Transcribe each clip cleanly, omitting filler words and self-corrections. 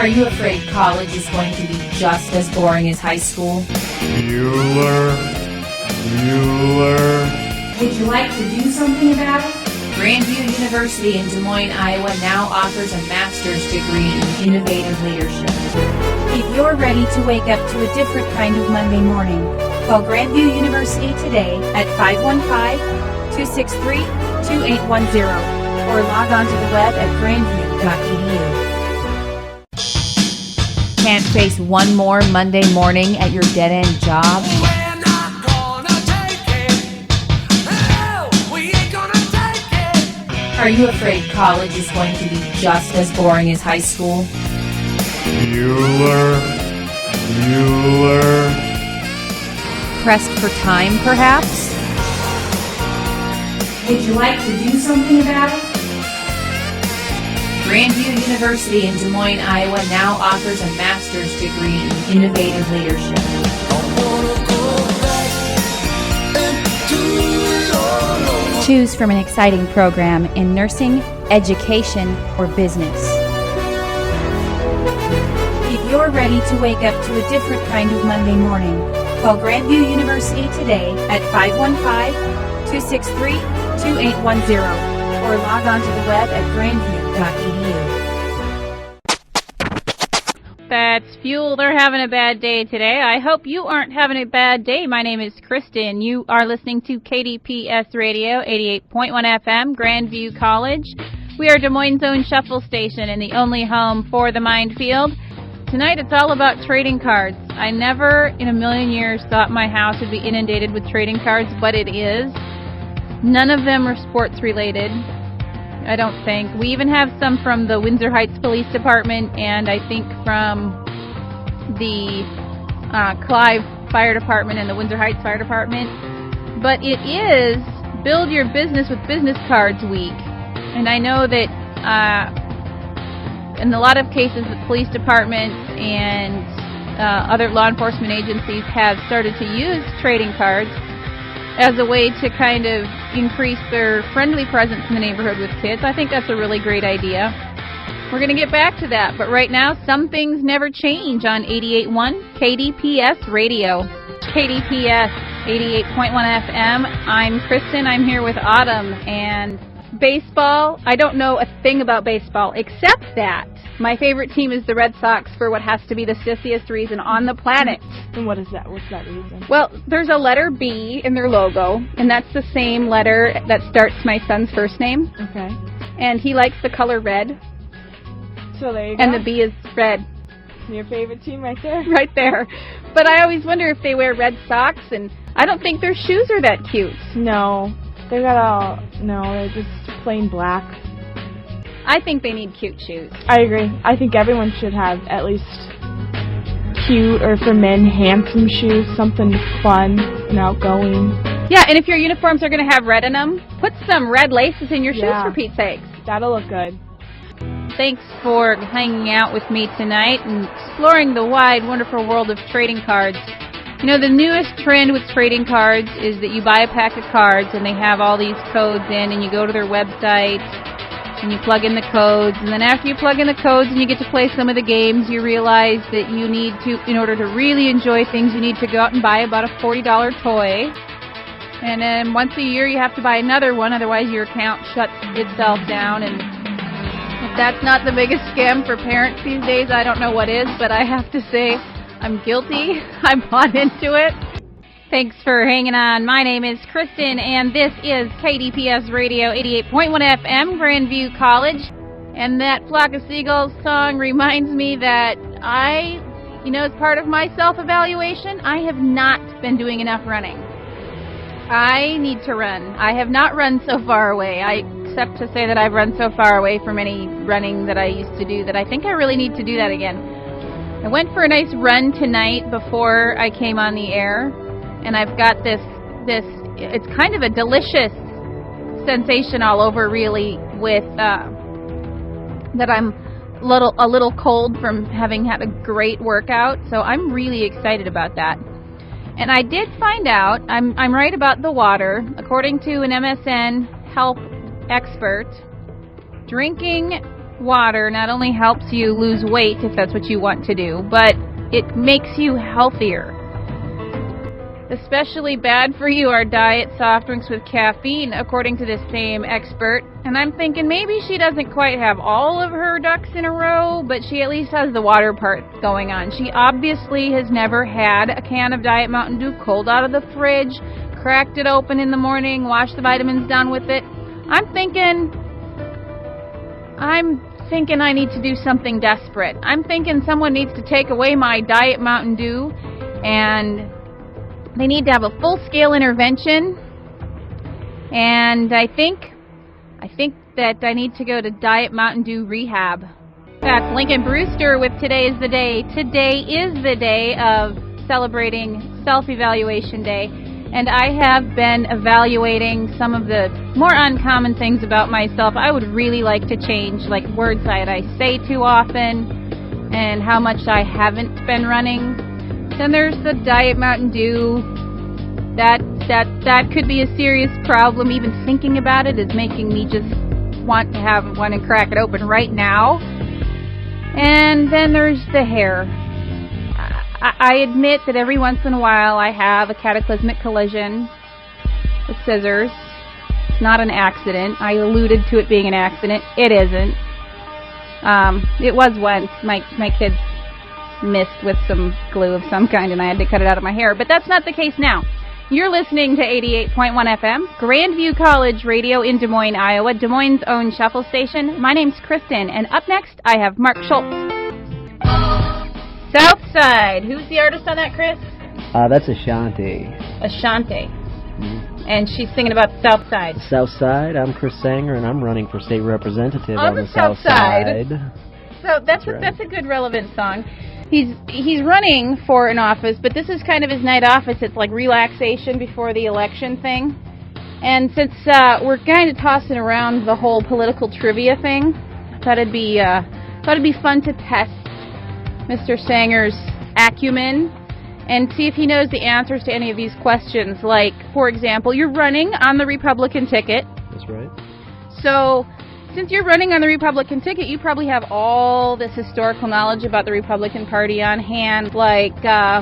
Are you afraid college is going to be just as boring as high school? Bueller. Would you like to do something about it? Grandview University in Des Moines, Iowa now offers a master's degree in innovative leadership. If you're ready to wake up to a different kind of Monday morning, call Grandview University today at 515-263-2810 or log on to the web at grandview.edu. Can't face one more Monday morning at your dead-end job? We're not gonna take it. Hell, we ain't gonna take it. Are you afraid college is going to be just as boring as high school? Bueller. Pressed for time, perhaps? Would you like to do something about it? Grandview University in Des Moines, Iowa now offers a master's degree in innovative leadership. Choose from an exciting program in nursing, education, or business. If you're ready to wake up to a different kind of Monday morning, call Grandview University today at 515-263-2810 or log on to the web at grandview.edu. That's Fuel. They're having a bad day today. I hope you aren't having a bad day. My name is Kristin. You are listening to KDPS Radio, 88.1 FM, Grandview College. We are Des Moines' own shuffle station and the only home for the Minefield. Tonight it's all about trading cards. I never in a million years thought my house would be inundated with trading cards, but it is. None of them are sports related, I don't think. We even have some from the Windsor Heights Police Department and I think from the Clive Fire Department and the Windsor Heights Fire Department. But it is Build Your Business with Business Cards Week. And I know that in a lot of cases the police departments and other law enforcement agencies have started to use trading cards as a way to kind of increase their friendly presence in the neighborhood with kids. I think that's a really great idea. We're going to get back to that, but right now, some things never change on 88.1 KDPS Radio. KDPS 88.1 FM. I'm Kristin. I'm here with Autumn. And baseball, I don't know a thing about baseball except that my favorite team is the Red Sox for what has to be the sissiest reason on the planet. And what is that? What's that reason? Well, there's a letter B in their logo, and that's the same letter that starts my son's first name. Okay. And he likes the color red. So there you go. And the B is red. Your favorite team right there? Right there. But I always wonder if they wear red socks, and I don't think their shoes are that cute. No. They got all... No, they're just plain black. I think they need cute shoes. I agree. I think everyone should have at least cute, or for men, handsome shoes, something fun and outgoing. Yeah, and if your uniforms are going to have red in them, put some red laces in your shoes Yeah. for Pete's sakes. That'll look good. Thanks for hanging out with me tonight and exploring the wide, wonderful world of trading cards. You know, the newest trend with trading cards is that you buy a pack of cards and they have all these codes in, and you go to their website and you plug in the codes, and then after you plug in the codes and you get to play some of the games, you realize that you need to, in order to really enjoy things, you need to go out and buy about a $40 toy. And then once a year you have to buy another one, otherwise your account shuts itself down. And if that's not the biggest scam for parents these days, I don't know what is, but I have to say I'm guilty. I bought into it. Thanks for hanging on. My name is Kristin, and this is KDPS Radio 88.1 FM, Grandview College. And that Flock of Seagulls song reminds me that as part of my self-evaluation, I have not been doing enough running. I need to run. I have not run so far away. Except to say that I've run so far away from any running that I used to do that I think I really need to do that again. I went for a nice run tonight before I came on the air, and I've got this it's kind of a delicious sensation all over, really, with that I'm a little cold from having had a great workout, so I'm really excited about that. And I did find out, I'm right about the water. According to an MSN health expert, drinking water not only helps you lose weight, if that's what you want to do, but it makes you healthier. Especially bad for you are diet soft drinks with caffeine, according to this same expert. And I'm thinking maybe she doesn't quite have all of her ducks in a row, but she at least has the water part going on. She obviously has never had a can of Diet Mountain Dew cold out of the fridge, cracked it open in the morning, washed the vitamins down with it. I'm thinking I need to do something desperate. I'm thinking someone needs to take away my Diet Mountain Dew, and they need to have a full-scale intervention. And I think that I need to go to Diet Mountain Dew rehab. That's Lincoln Brewster with Today is the Day. Today is the day of celebrating Self-Evaluation Day. And I have been evaluating some of the more uncommon things about myself I would really like to change, like words that I say too often and how much I haven't been running. Then there's the Diet Mountain Dew. That could be a serious problem. Even thinking about it is making me just want to have one and crack it open right now. And then there's the hair. I admit that every once in a while I have a cataclysmic collision with scissors. It's not an accident. I alluded to it being an accident. It isn't. It was once. My kids missed with some glue of some kind and I had to cut it out of my hair. But that's not the case now. You're listening to 88.1 FM, Grandview College Radio in Des Moines, Iowa, Des Moines' own shuffle station. My name's Kristin, and up next I have Mark Schultz. Southside. Who's the artist on that, Chris? That's Ashanti. Ashanti. And she's singing about the South Side. South Side. I'm Chris Sanger, and I'm running for state representative on the South Side. Side. So that's a good relevant song. He's running for an office, but this is kind of his night off. It's like relaxation before the election thing. And since we're kind of tossing around the whole political trivia thing, thought it'd be fun to test Mr. Sanger's acumen and see if he knows the answers to any of these questions. Like, for example, you're running on the Republican ticket. That's right. So, since you're running on the Republican ticket, you probably have all this historical knowledge about the Republican Party on hand. Like,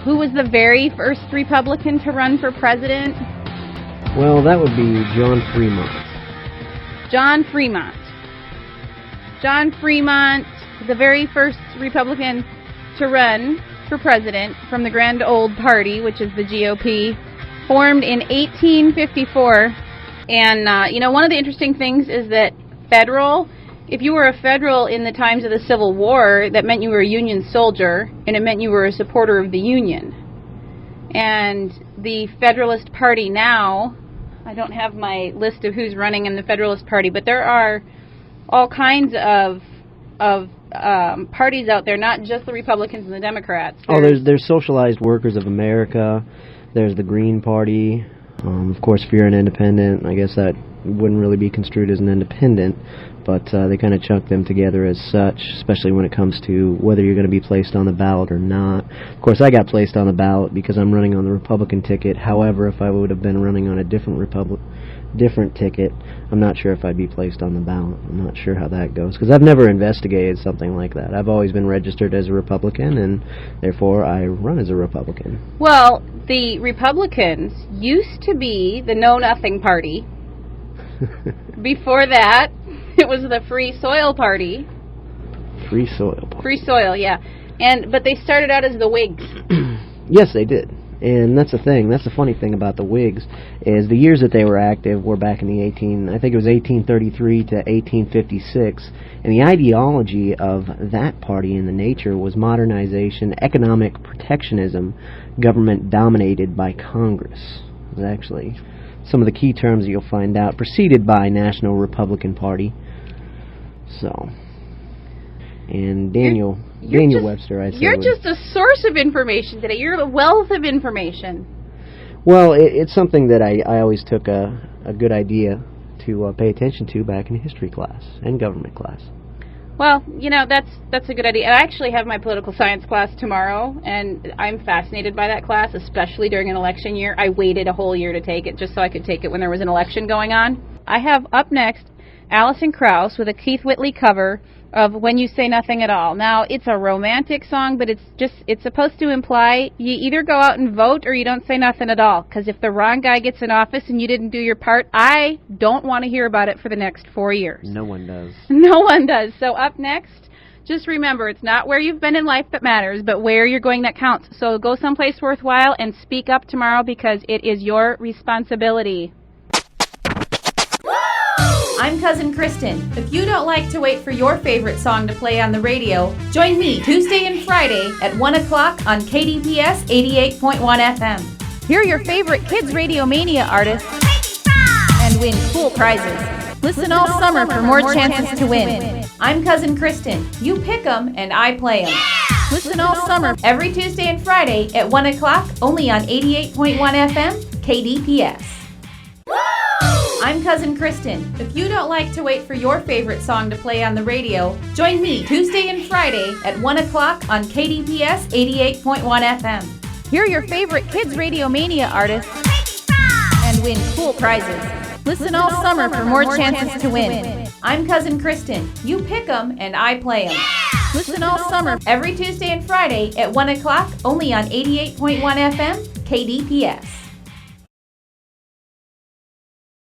who was the very first Republican to run for president? Well, that would be John Fremont. John Fremont, the very first Republican to run for president from the Grand Old Party, which is the GOP, formed in 1854. And, one of the interesting things is that if you were a Federal in the times of the Civil War, that meant you were a Union soldier, and it meant you were a supporter of the Union. And the Federalist Party now, I don't have my list of who's running in the Federalist Party, but there are all kinds of parties out there, not just the Republicans and the Democrats. There's Socialized Workers of America. There's the Green Party. Of course, if you're an independent, I guess that wouldn't really be construed as an independent, but they kind of chunk them together as such, especially when it comes to whether you're going to be placed on the ballot or not. Of course, I got placed on the ballot because I'm running on the Republican ticket. However, if I would have been running on a different ticket, I'm not sure if I'd be placed on the ballot. I'm not sure how that goes, because I've never investigated something like that. I've always been registered as a Republican, and therefore I run as a Republican. Well, the Republicans used to be the Know Nothing Party. Before that, it was the Free Soil Party. Free Soil Party. Free Soil, yeah. But they started out as the Whigs. Yes, they did. And that's the thing. That's the funny thing about the Whigs, is the years that they were active were back in the 1833 to 1856, and the ideology of that party and the nature was modernization, economic protectionism, government dominated by Congress. It was actually some of the key terms that you'll find out, preceded by National Republican Party. So, and Daniel Webster, I say. You're just a source of information today. You're a wealth of information. Well, it's something that I always took a good idea to pay attention to back in history class and government class. Well, that's a good idea. I actually have my political science class tomorrow, and I'm fascinated by that class, especially during an election year. I waited a whole year to take it just so I could take it when there was an election going on. I have up next Alison Krauss with a Keith Whitley cover of When You Say Nothing at All. Now, it's a romantic song, but it's supposed to imply you either go out and vote or you don't say nothing at all. Because if the wrong guy gets in office and you didn't do your part, I don't want to hear about it for the next 4 years. No one does. No one does. So up next, just remember, it's not where you've been in life that matters, but where you're going that counts. So go someplace worthwhile and speak up tomorrow because it is your responsibility. I'm Cousin Kristin. If you don't like to wait for your favorite song to play on the radio, join me Tuesday and Friday at 1 o'clock on KDPS 88.1 FM. Hear your favorite Kids Radio Mania artists and win cool prizes. Listen all summer for more chances to win. I'm Cousin Kristin. You pick 'em and I play 'em. Listen all summer Every Tuesday and Friday at 1 o'clock only on 88.1 FM KDPS. I'm Cousin Kristin. If you don't like to wait for your favorite song to play on the radio, join me Tuesday and Friday at 1 o'clock on KDPS 88.1 FM. Hear your favorite Kids Radio Mania artists and win cool prizes. Listen all summer for more chances to win. I'm Cousin Kristin. You pick 'em and I play 'em. Listen all summer Every Tuesday and Friday at 1 o'clock only on 88.1 FM KDPS.